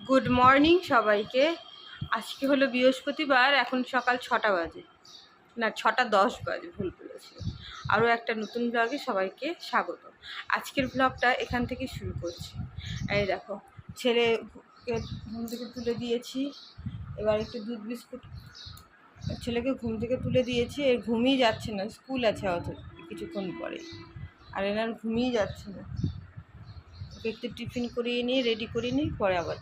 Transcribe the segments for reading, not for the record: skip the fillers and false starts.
Good morning সবাইকে। আজকে হলো বৃহস্পতিবার, এখন সকাল 6টা বাজে, না 6:10 বাজে, ভুল বলেছি। আরও একটা নতুন ব্লগে সবাইকে স্বাগত। আজকের ব্লগটা এখান থেকে শুরু করছি। এই দেখো, ছেলেকে ঘুম থেকে তুলে দিয়েছি, এবার একটু দুধ বিস্কুট, ছেলেকে ঘুম থেকে তুলে দিয়েছি। এর ঘুমিয়ে যাচ্ছে না, স্কুল আছে অত কিছুক্ষণ পরে, আর এনার ঘুমিয়ে যাচ্ছে না। ওকে একটু টিফিন করিয়ে নিয়ে রেডি করিয়ে নিই, পরে আবার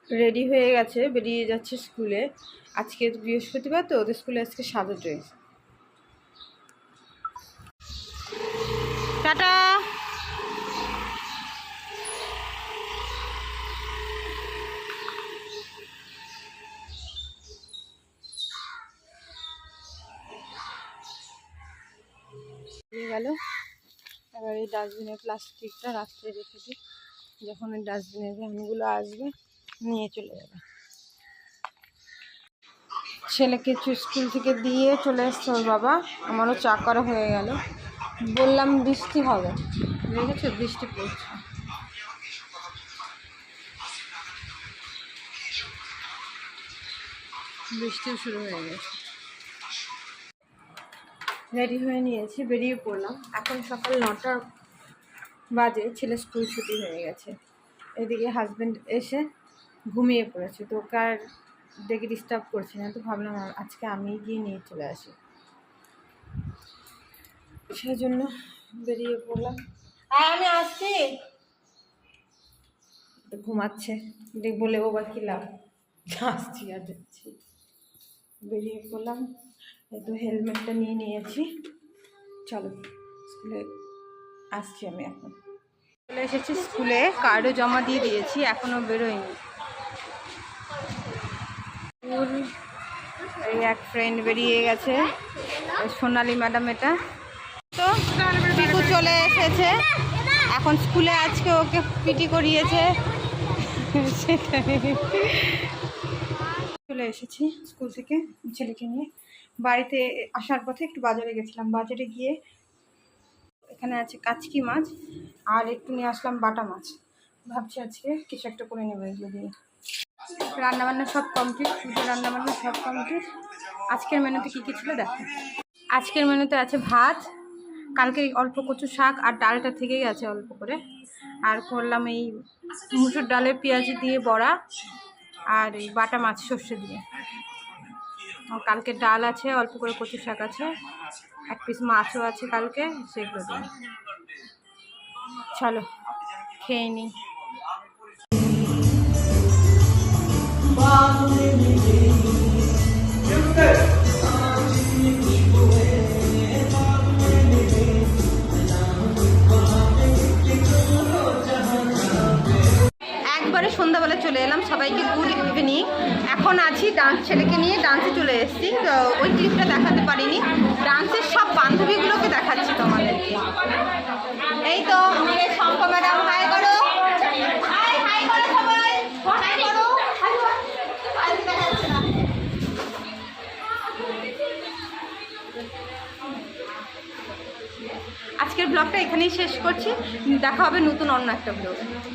রেডি হয়ে গেছে, বেরিয়ে যাচ্ছে স্কুলে। আজকে বৃহস্পতিবার তো, ওদের স্কুলে আজকে সাদা ড্রেস। টাটা। গেল। এবার এই ডাস্টবিনের প্লাস্টিকটা রাস্তায় রেখেছি, যখন ওই ডাস্টবিনের ভ্যানগুলো আসবে নিয়ে চলে যাবে। ছেলেকে স্কুল থেকে দিয়ে চলে এসছে ওর বাবা। আমারও চা করা হয়ে গেল। বললাম বৃষ্টি হবে, দেখেছো বৃষ্টি পড়ছে। বৃষ্টিও শুরু হয়ে গেছে। রেডি হয়ে নিয়েছি, বেরিয়ে পড়লাম। এখন সকাল 9টা বাজে, ছেলে স্কুল ছুটি হয়ে গেছে। এদিকে হাজব্যান্ড এসে ঘুমিয়ে পড়েছে, তো ওকে আর দেখে ডিস্টার্ব করছি না, তো ভাবলাম আজকে আমি গিয়ে নিয়ে চলে আসি। সেই জন্য বেরিয়ে পড়লাম। আমি আসছি। ঘুমাচ্ছে, বলে ও বা কি লাভ, আসছি আর যাচ্ছি। বেরিয়ে পড়লাম, একটু হেলমেটটা নিয়ে নিয়েছি। চলো স্কুলে আসছি আমি। এখন চলে এসেছি স্কুলে, কার্ডও জমা দিয়ে দিয়েছি, এখনও বেরোয়নি। এই এক ফ্রেন্ড বেরিয়ে গেছে, সোনালি ম্যাডাম। এটা তো পিকু চলে এসেছে এখন স্কুলে, আজকে ওকে পিটি করিয়েছে। চলে এসেছি স্কুল থেকে ছেলেকে নিয়ে। বাড়িতে আসার পথে একটু বাজারে গেছিলাম, বাজারে গিয়ে এখানে আছে কাচকি মাছ, আর একটু নিয়ে আসলাম বাটা মাছ। ভাবছি আজকে কিছু একটা করে নেবো এগুলো দিয়ে। রান্নাবান্না সব কমপ্লিট, পুজো রান্নাবান্না সব কমপ্লিট। আজকের মেনুতে কী কী ছিল দেখো। আজকের মেনুতে আছে ভাত, কালকে অল্প কচু শাক আর ডালটা থেকে গেছে অল্প করে, আর করলাম এই মুসুর ডালের পেঁয়াজ দিয়ে বড়া, আর এই বাটা মাছ সর্ষে দিয়ে। কালকে ডাল আছে, অল্প করে কচু শাক আছে, এক পিস মাছও আছে কালকে, সেগুলো দিয়ে। চলো খেয়ে নিই। একবারে সন্ধ্যাবেলা চলে এলাম, সবাইকে গুড ইভিনিং। এখন আছি ডান্স, ছেলেকে নিয়ে ডান্সে চলে এসেছি, তো ওই ক্লিপটা দেখাতে পারিনি। ডান্সের সব বান্ধবীগুলোকে দেখাচ্ছি তোমাদেরকে। এই তো আমাদের শম্পা ম্যাডাম, হাই করো, হাই করো সবাই, হাই করো। আজকের ব্লগটা এখানেই শেষ করছি, দেখা হবে নতুন অন্য একটা ব্লগ।